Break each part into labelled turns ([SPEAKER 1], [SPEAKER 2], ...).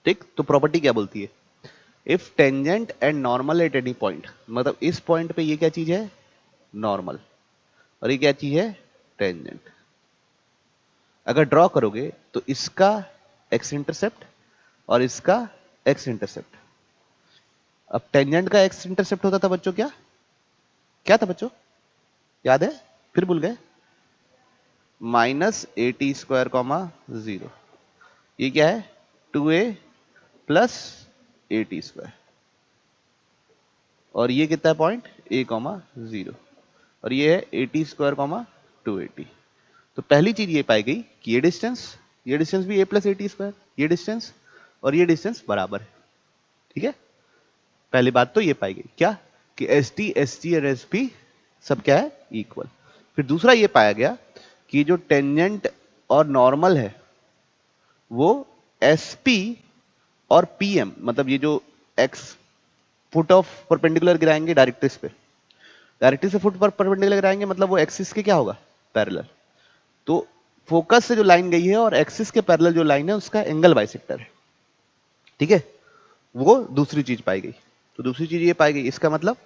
[SPEAKER 1] ठीक, तो प्रॉपर्टी क्या बोलती है, if tangent and normal at any point, मतलब इस पॉइंट पे ये क्या चीज है, नॉर्मल, और ये क्या चीज है, टेंजेंट। अगर ड्रॉ करोगे तो इसका एक्स इंटरसेप्ट और इसका एक्स इंटरसेप्ट, अब टेंजेंट का एक्स इंटरसेप्ट होता था बच्चों, क्या क्या था बच्चों, याद है, फिर भूल गए, -at², 0, ये क्या है, 2a प्लस at², और ये कितना है पॉइंट, a, 0, और ये है at², 2at। तो पहली चीज ये पाई गई कि ये डिस्टेंस भी a प्लस at², ये डिस्टेंस और ये डिस्टेंस बराबर है। ठीक है, पहली बात तो ये पाई गई क्या, कि एस टी और एस पी सब क्या है, इक्वल। फिर दूसरा ये पाया गया कि जो टेंजेंट और नॉर्मल है वो एस पी और पी एम, मतलब ये जो एक्स फुट ऑफ परपेंडिकुलर गिराएंगे डायरेक्ट्रिक्स पे, डायरेक्ट्रिक्स से फुट पर परपेंडिकुलर गिराएंगे, मतलब वो एक्सिस के क्या होगा, पैरेलल। तो फोकस से जो लाइन गई है और एक्सिस के पैरेलल जो लाइन है उसका एंगल बाइसेक्टर है। ठीक है, वो दूसरी चीज पाई गई। तो दूसरी चीज ये पाई गई, इसका मतलब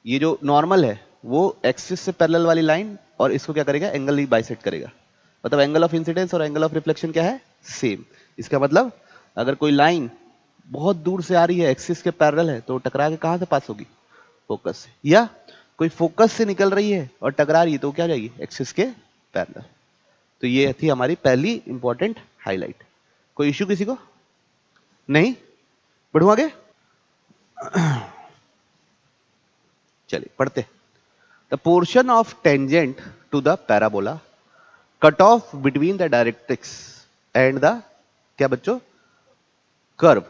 [SPEAKER 1] ये जो नॉर्मल है वो एक्सिस से पैरेलल वाली लाइन और इसको क्या करेगा, एंगल ही बाइसेक्ट करेगा, मतलब एंगल ऑफ इंसिडेंस और एंगल ऑफ रिफ्लेक्शन क्या है, सेम। इसका मतलब अगर कोई लाइन बहुत दूर से आ रही है, एक्सिस के पैरेलल है, तो टकरा के कहां से पास होगी, फोकस से, या कोई फोकस से निकल रही है और टकरा रही है तो क्या जाएगी, एक्सिस के पैरेलल। तो ये थी हमारी पहली इंपॉर्टेंट हाईलाइट। कोई इश्यू किसी को नहीं, बढ़ू आगे, चलिए पढ़ते। The portion of tangent to the parabola cut off between the directrix and the क्या बच्चों, curve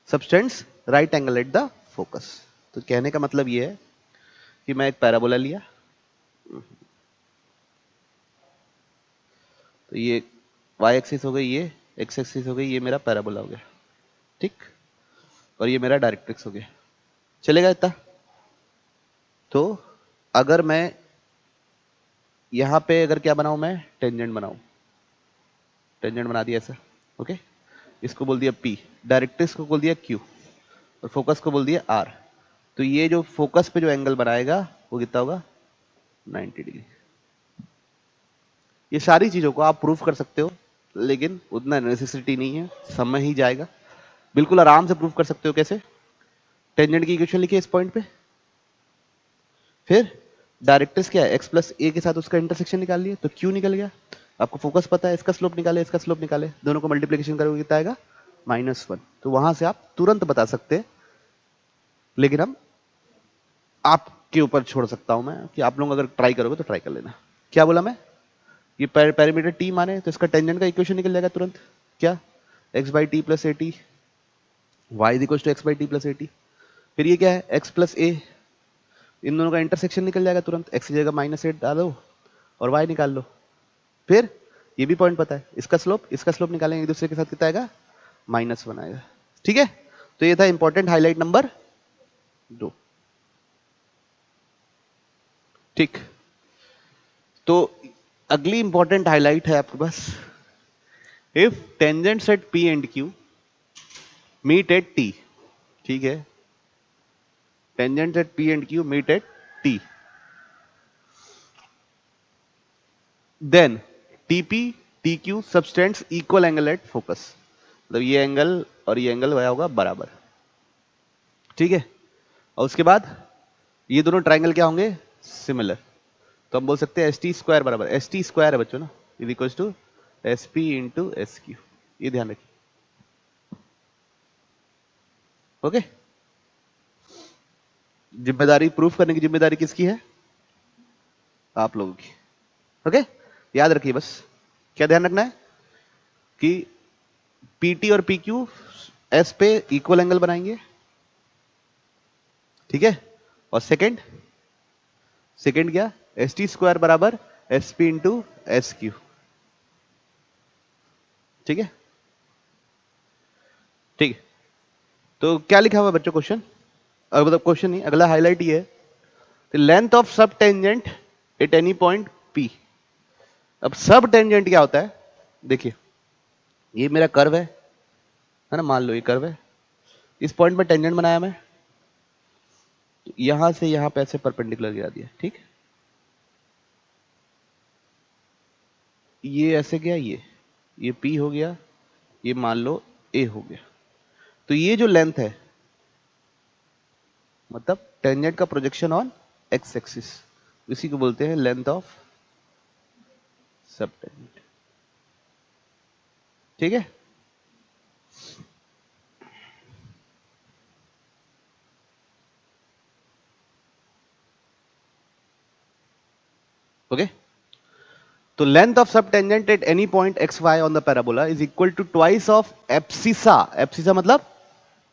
[SPEAKER 1] subtends right angle at the focus. तो कहने का मतलब ये है कि मैं एक पैराबोला लिया, तो ये y एक्सिस हो गई, ये x एक्सिस हो गई, ये मेरा पैराबोला हो गया, ठीक, और ये मेरा डायरेक्ट्रिक्स हो गया, चलेगा इतना। तो अगर मैं यहां पे अगर क्या बनाऊं, मैं टेंजेंट बनाऊं, टेंजेंट बना दिया ऐसा, ओके, इसको बोल दिया P, डायरेक्ट्रिक्स को बोल दिया Q, और फोकस को बोल दिया R। तो ये जो फोकस पे जो एंगल बनाएगा वो कितना होगा, 90 डिग्री। ये सारी चीजों को आप प्रूफ कर सकते हो, लेकिन उतना नेसेसिटी नहीं है, समय ही जाएगा। बिल्कुल आराम से प्रूफ कर सकते हो, कैसे, टेंजेंट की इक्वेशन लिखिए इस पॉइंट पे, फिर डायरेक्ट्रिक्स क्या है, x प्लस ए के साथ उसका इंटरसेक्शन निकाल लिए तो Q निकल गया। आपको फोकस पता है, इसका स्लोप निकाले, इसका स्लोप निकाले, दोनों को मल्टीप्लिकेशन करोगे कितना आएगा, -1। तो वहां से आप तुरंत बता सकते हैं, लेकिन हम आपके ऊपर छोड़ सकता हूं मैं, कि आप लोग अगर ट्राई करोगे तो ट्राई कर लेना। क्या बोला मैं, ये पैरामीटर टी माने तो इसका टेंजेंट का इक्वेशन निकल जाएगा तुरंत, क्या, x/t plus a t, y is equal to x/t plus a t. फिर ये क्या है, x प्लस ए, इन दोनों का इंटरसेक्शन निकल जाएगा तुरंत, x की जगह -8 डालो और y निकाल लो। फिर ये भी पॉइंट पता है, इसका स्लोप निकालेंगे एक दूसरे के साथ, कितना आएगा, -1 आएगा। ठीक है, तो ये था इंपॉर्टेंट हाईलाइट नंबर 2। ठीक, तो अगली इंपॉर्टेंट हाईलाइट है आपके पास, if tangents at P and Q meet at T। ठीक है, tangents at P and Q meet at T, then TP TQ subtends equal angle at focus, मतलब ये एंगल और ये एंगल वह होगा बराबर। ठीक है, और उसके बाद ये दोनों ट्राइंगल क्या होंगे, सिमिलर। तो हम बोल सकते हैं एस टी स्क्वायर बराबर, एस टी स्क्वायर है बच्चों ना, is equal to S P into S Q, ये ध्यान रखिए, ओके। जिम्मेदारी प्रूफ करने की जिम्मेदारी किसकी है, आप लोगों की, ओके। याद रखिए बस, क्या ध्यान रखना है कि पीटी और पीक्यू एस पे इक्वल एंगल बनाएंगे, ठीक है, और सेकंड क्या, एस टी स्क्वायर बराबर S P into S Q, ठीक है, ठीक है। तो क्या लिखा हुआ बच्चों क्वेश्चन, मतलब क्वेश्चन नहीं, अगला हाईलाइट ये है, length of subtangent at any point P। अब सब टेंजेंट क्या होता है, देखिए ये मेरा कर्व है, है ना, मान लो ये कर्व है, इस पॉइंट में टेंजेंट बनाया मैं, तो यहां से यहां पे ऐसे परपेंडिकुलर गिरा दिया, ठीक, ये ऐसे गया, ये P हो गया, ये मान लो A हो गया। तो ये जो लेंथ है, मतलब टेंजेंट का प्रोजेक्शन ऑन एक्स एक्सिस, इसी को बोलते हैं लेंथ ऑफ सब टेंजेंट, ठीक है। ओके, तो length of subtangent at any point X Y on the parabola is equal to twice of abscissa, abscissa मतलब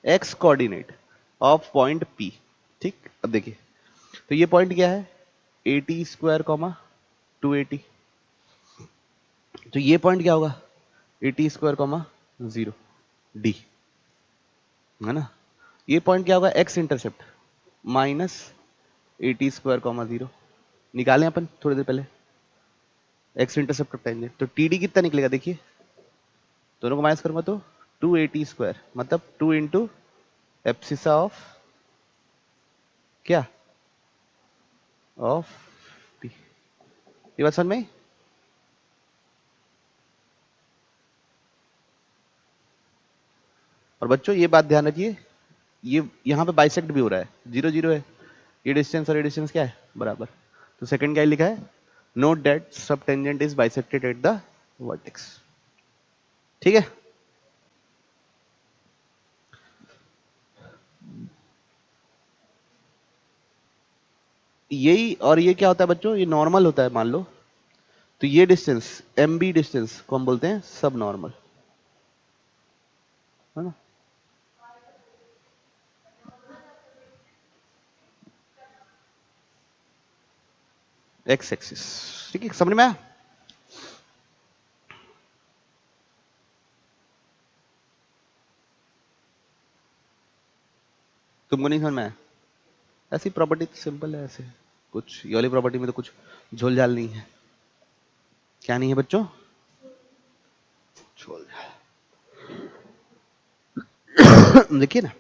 [SPEAKER 1] X coordinate of point P, ठीक। अब देखिए, तो ये पॉइंट क्या है, 80 स्क्वायर कॉमा 280, तो ये पॉइंट क्या होगा, 80 स्क्वायर कॉमा 0 D, है ना। ये पॉइंट क्या होगा, x intercept minus 80 square comma 0, निकालें अपन थोड़ी देर पहले एक्स इंटरसेप्ट ऑफ टेंजेंट, तो TD कितना निकलेगा, देखिए दोनों को माइनस करूंगा तो 280 स्क्वायर मतलब 2 इंटू एप्सिसा ऑफ क्या, ऑफ P। ये बात समझ में आई? और बच्चों ये बात ध्यान रखिए, ये यहाँ पे बाइसेक्ट भी हो रहा है, 0 0 है, ये डिस्टेंस और ये डिस्टेंस क्या है, बराबर। तो सेकंड क्या लिखा है, नोट दैट सब tangent is bisected at the vertex, ठीक है। यही, और ये क्या होता है बच्चों, ये नॉर्मल होता है मान लो, तो ये डिस्टेंस MB डिस्टेंस को हम बोलते हैं सब नॉर्मल, है ना। एक्स एक्सिस, ठीक है, समझ में आया? तुमको नहीं समझ में आया? ऐसी प्रॉपर्टी तो सिंपल है, ऐसे कुछ ये वाली प्रॉपर्टी में तो कुछ झोल झाल नहीं है। क्या नहीं है बच्चों, झोल झाल। देखिए ना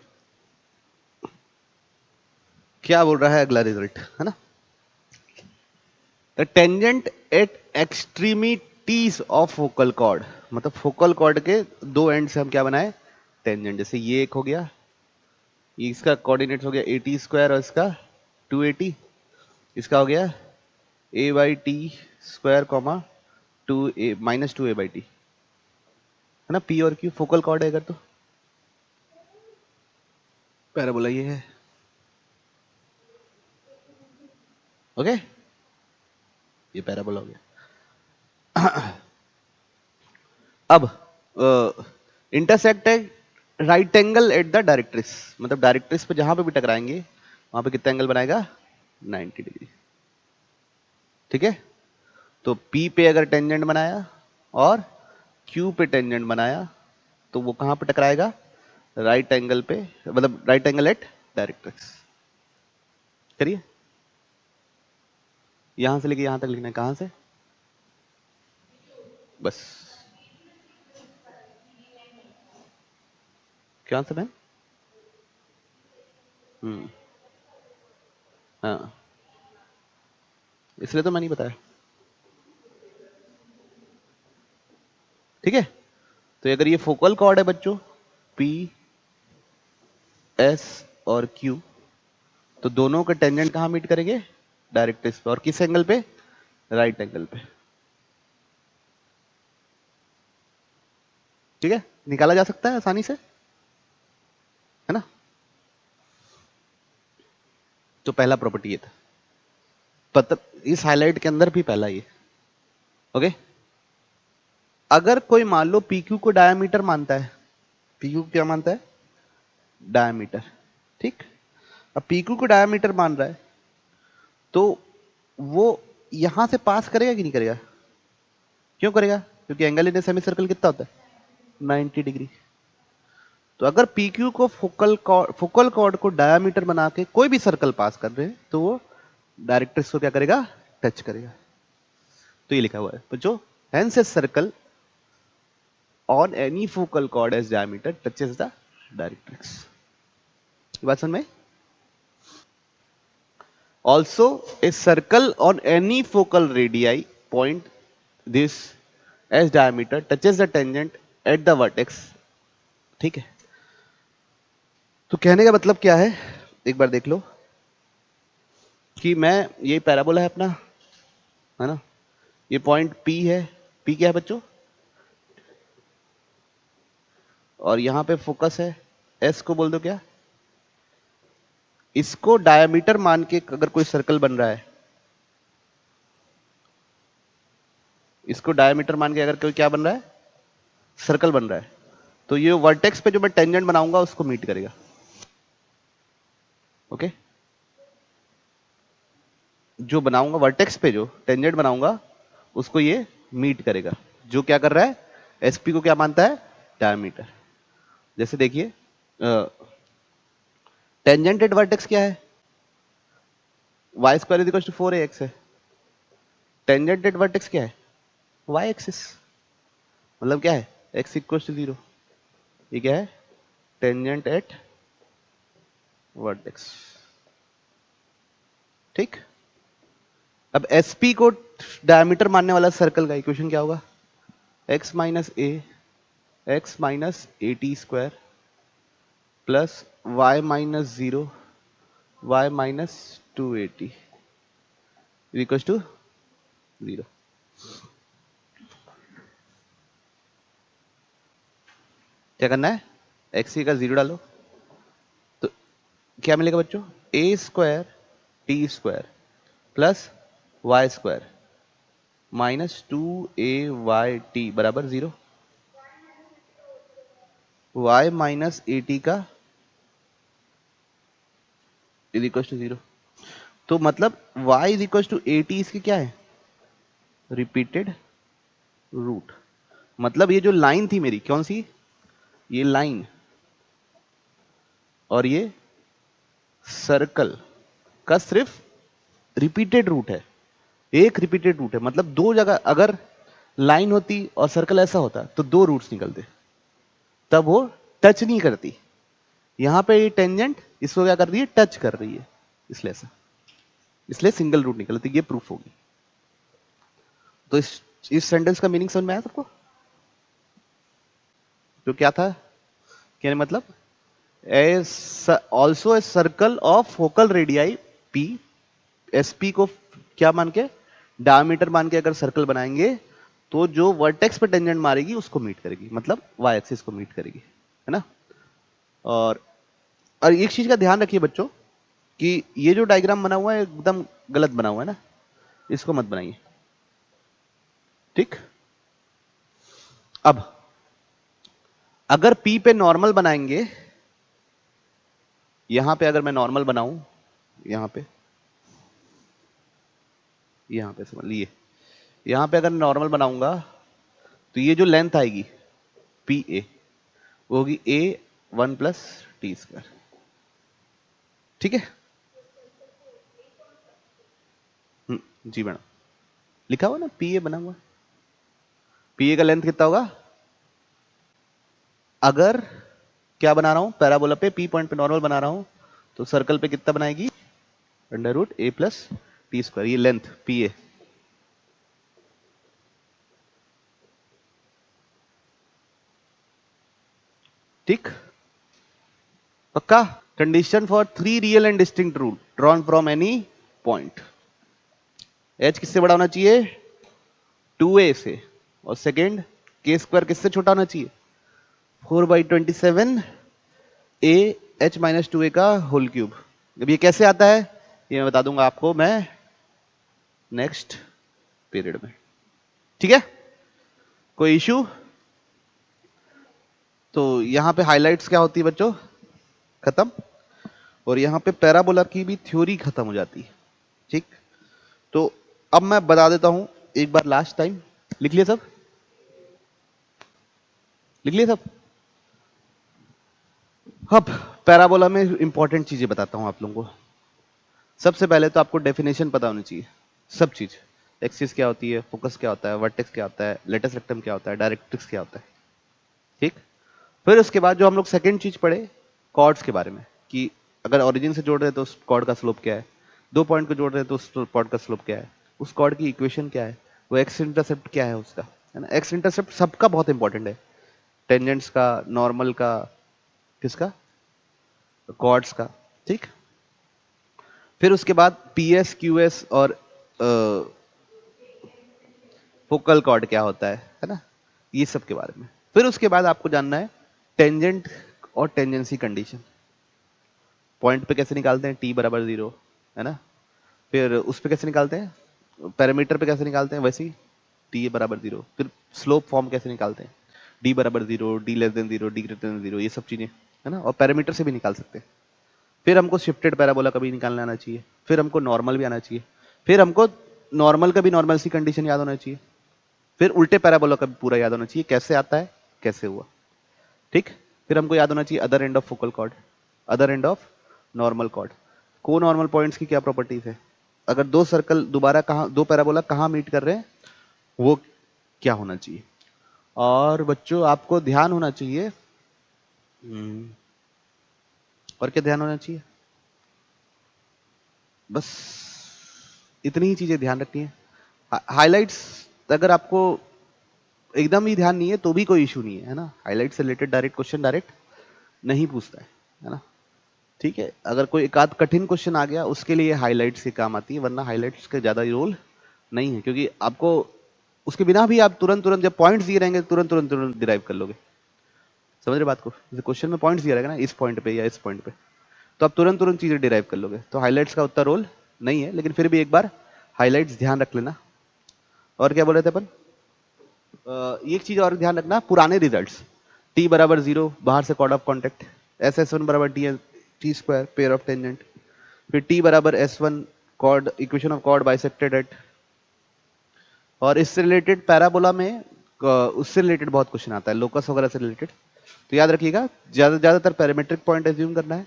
[SPEAKER 1] क्या बोल रहा है अगला रिजल्ट, है ना, the tangent at extremities of focal cord, मतलब फोकल कॉर्ड के दो एंड से हम क्या बनाए, टेंजेंट। जैसे ये एक हो गया, ये इसका कोऑर्डिनेट हो गया 80 स्क्वायर और इसका 280, इसका हो गया A/T square comma 2A minus 2A/T, है ना। P और Q फोकल कॉर्ड है अगर, तो पैराबोला ये है, ओके, ये पैराबोला हो गया। अब इंटरसेक्ट है राइट एंगल एट द डायरेक्ट्रिस, मतलब डायरेक्ट्रिस पे जहां पे भी टकराएंगे वहां पे कितना एंगल बनाएगा, 90 डिग्री, ठीक है। तो P पे अगर टेंजेंट बनाया और Q पे टेंजेंट बनाया तो वो कहां पे टकराएगा, राइट एंगल पे, मतलब राइट एंगल एट डायरेक्ट्रिक्स। करिए, यहां से लेके यहां तक लिखना है, कहां से, बस क्या आंसर है, हाँ, इसलिए तो मैं नहीं बताया, ठीक है। तो अगर ये फोकल कॉर्ड है बच्चों P S और Q, तो दोनों के टेंजेंट कहां मीट करेंगे, डायरेक्ट्रिक्स पे, और किस एंगल पे, राइट एंगल पे, ठीक है, निकाला जा सकता है आसानी से, है ना। तो पहला प्रॉपर्टी ये था, पता, इस हाईलाइट के अंदर भी पहला ये, ओके। अगर कोई मान लो PQ को डायमीटर मानता है, PQ क्या मानता है, डायमीटर, ठीक। अब PQ को डायमीटर मान रहा है तो वो यहां से पास करेगा कि नहीं करेगा, क्यों करेगा, क्योंकि एंगल इन सेमी सर्कल कितना होता है, 90 डिग्री। तो अगर PQ को फोकल कॉर्ड को डायमीटर बना के कोई भी सर्कल पास कर रहे हैं तो वो डायरेक्ट्रिक्स को क्या करेगा, टच करेगा। तो ये लिखा हुआ है बच्चों, hence a circle on any focal chord as diameter touches the directrix. बात समझ में? Also, a circle on any focal radii point this as diameter touches the tangent at the vertex. ठीक है, तो कहने का मतलब क्या है, एक बार देख लो कि मैं ये पैराबोला है अपना, है ना, ये पॉइंट P है, P क्या है बच्चों, और यहां पे फोकस है, S को बोल दो क्या, इसको डायमीटर मान के अगर कोई सर्कल बन रहा है, इसको डायमीटर मान के अगर कोई क्या बन रहा है, सर्कल बन रहा है, तो ये वर्टेक्स पे जो मैं टेंजेंट बनाऊंगा उसको मीट करेगा. ओके, जो बनाऊंगा वर्टेक्स पे जो टेंजेंट बनाऊंगा उसको ये मीट करेगा. जो क्या कर रहा है, एसपी को क्या मानता है, डायमीटर. जैसे देखिए टेंजेंट एट वर्टेक्स क्या है, y square is equal to 4ax है. टेंजेंट एट वर्टेक्स क्या है, वाई एक्सिस, मतलब क्या है, x इक्वल टू 0. ये क्या है, टेंजेंट एट वर्टेक्स. ठीक, अब एसपी को डायमीटर मानने वाला सर्कल का इक्वेशन क्या होगा, x minus a x minus A t square plus y minus 0 y minus 280 equal to 0. क्या करना है, एक्स का 0 डालो तो क्या मिलेगा बच्चों, A square T square plus Y square minus 2ay बराबर 0. y माइनस ए टी का इज इक्वल टू 0. तो मतलब y is equal to A T इसकी क्या है, रिपीटेड रूट. मतलब ये जो लाइन थी मेरी, कौन सी, ये लाइन और ये सर्कल का सिर्फ रिपीटेड रूट है, एक रिपीटेड रूट है. मतलब दो जगह अगर लाइन होती और सर्कल ऐसा होता तो दो रूट्स निकलते, तब वो टच नहीं करती. यहां पे ये टेंजेंट इसको क्या कर रही है, टच कर रही है, इसलिए ऐसा, इसलिए सिंगल रूट निकलती. ये प्रूफ होगी. तो इस सेंटेंस का मीनिंग समझ में आया सबको, जो क्या था, कहने मतलब also a circle of focal radii P, SP को क्या मान के, डायमीटर मान के अगर सर्कल बनाएंगे तो जो वर्टेक्स पे टेंजेंट मारेगी उसको मीट करेगी, मतलब वाई एक्सिस को मीट करेगी, है ना. और एक चीज का ध्यान रखिए बच्चों कि ये जो डायग्राम बना हुआ है एकदम गलत बना हुआ है ना, इसको मत बनाइए. ठीक, अब अगर P पे नॉर्मल बनाएंगे, यहां पे अगर मैं नॉर्मल बनाऊं, यहां पे समझ लिए, यहां पे अगर नॉर्मल बनाऊंगा तो ये जो लेंथ आएगी पी ए वो होगी a1 प्लस टी स्क्वायर. ठीक है, जी मैडम, लिखा हुआ ना पी ए बना हुआ. पी ए का लेंथ कितना होगा, अगर क्या बना रहा हूं, पैराबोला पे पी पॉइंट पे नॉर्मल बना रहा हूं तो सर्कल पे कितना बनाएगी, under root a plus t square. ये लेंथ पी ए. ठीक, पक्का. Condition for 3 real and distinct root drawn from any point. H किससे बड़ा होना चाहिए, 2a से, और सेकेंड के स्क्वायर किससे छोटा होना चाहिए, 4/27 ए एच माइनस 2a का होल क्यूब. अब ये कैसे आता है ये मैं बता दूंगा आपको मैं नेक्स्ट पीरियड में. ठीक है, कोई इशू. तो यहां पे हाइलाइट्स क्या होती है बच्चों, खत्म, और यहां पे पैराबोला की भी थ्योरी खत्म हो जाती है. ठीक, तो अब मैं बता देता हूं एक बार लास्ट टाइम. लिख लिया सब, लिख लिया सब. अब पैराबोला में इंपॉर्टेंट चीजें बताता हूं आप लोगों को. सबसे पहले तो आपको डेफिनेशन पता होनी चाहिए, सब चीज. एक्सिस क्या होती है, फोकस क्या होता है, वर्टेक्स क्या होता है, लेटस रेक्टम क्या होता है, डायरेक्ट्रिक्स क्या होता है. ठीक। फिर उसके बाद जो हम लोग सेकंड चीज पढ़े कॉर्ड्स के बारे में, कि अगर ओरिजिन से जोड़ रहे हैं तो उस कॉर्ड का स्लोप क्या है, 2 पॉइंट को जोड़ रहे हैं तो उस कॉर्ड का स्लोप क्या है, उस कॉर्ड की इक्वेशन क्या है, वो एक्स इंटरसेप्ट क्या है उसका, है ना। एक्स इंटरसेप्ट सबका बहुत इंपॉर्टेंट है, टेंजेंट्स का, नॉर्मल का, किसका, कॉर्ड्स का, ठीक। फिर उसके बाद पीएस क्यूएस और फोकल कॉर्ड क्या होता है ना, ये सब के बारे में। फिर उसके बाद आपको जानना है टेंजेंट और टेंजेंसी कंडीशन, पॉइंट पे कैसे निकालते हैं, टी बराबर 0, है ना। फिर उस पे कैसे निकालते हैं, पैरामीटर पे कैसे निकालते हैं, वैसे ही टी बराबर 0। फिर स्लोप फॉर्म कैसे निकालते हैं, डी बराबर 0, D less than 0, D greater than 0, ये सब चीजें, है ना। और पैरामीटर से भी निकाल सकते हैं। फिर हमको शिफ्टेड पैराबोला का भी निकालना आना चाहिए, फिर हमको नॉर्मल भी आना चाहिए, फिर हमको नॉर्मल का भी नॉर्मल सी कंडीशन याद होना चाहिए, फिर उल्टे पैराबोला का भी पूरा याद होना चाहिए, कैसे आता है, कैसे हुआ, ठीक। फिर हमको याद होना चाहिए other end of focal cord, other end of normal cord, को नॉर्मल पॉइंट्स की क्या प्रॉपर्टीज है, अगर दो सर्कल दोबारा कहाँ, दो पैराबोला कहाँ मीट कर रहे हैं, वो क्या होना चाहिए। और बच्चों आपको ध्यान होना चाहिए, और क्या ध्यान होना चाहिए, बस इतनी ही चीजें ध्यान रखनी है। हाइलाइट्स अगर आपको एकदम ही ध्यान नहीं है तो भी कोई इशू नहीं है ना, हाइलाइट से रिलेटेड डायरेक्ट क्वेश्चन डायरेक्ट नहीं पूछता है ना। ठीक है, अगर कोई एक आध कठिन क्वेश्चन आ गया उसके लिए हाइलाइट्स के काम आती है, वरना हाइलाइट्स का ज्यादा रोल नहीं है, क्योंकि आपको उसके बिना भी आप तुरंत तुरंत जब पॉइंट्स दिए रहेंगे तुरंत तुरंत तुरंत डिराइव कर लोगे। समझ रहे बात को, जैसे क्वेश्चन में पॉइंट्स दिया रहेगा ना, इस पॉइंट पे या इस पॉइंट पे, तो आप तुरंत तुरंत चीजें डिराइव कर लोगे। तो हाइलाइट्स का उतना रोल नहीं है, लेकिन फिर भी एक बार हाइलाइट्स ध्यान रख लेना। और क्या बोल रहे थे अपन, एक चीज और ध्यान रखना, पुराने रिजल्ट्स, टी बराबर 0 बाहर से chord of contact, S S one बराबर T square pair of tangent, फिर टी बराबर S one chord, equation of chord bisected at, और इससे रिलेटेड पैराबोला में उससे रिलेटेड बहुत क्वेश्चन आता है, लोकस वगैरह से रिलेटेड। तो याद रखिएगा ज्यादातर पैरामीट्रिक पॉइंट एज्यूम करना है,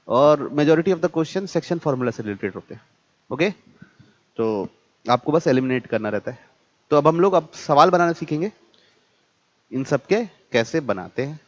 [SPEAKER 1] और majority of the question section formula से रिलेटेड होते हैं। ओके, तो आपको बस एलिमिनेट करना रहता है। तो अब हम लोग अब सवाल बनाना सीखेंगे, इन सब के कैसे बनाते हैं।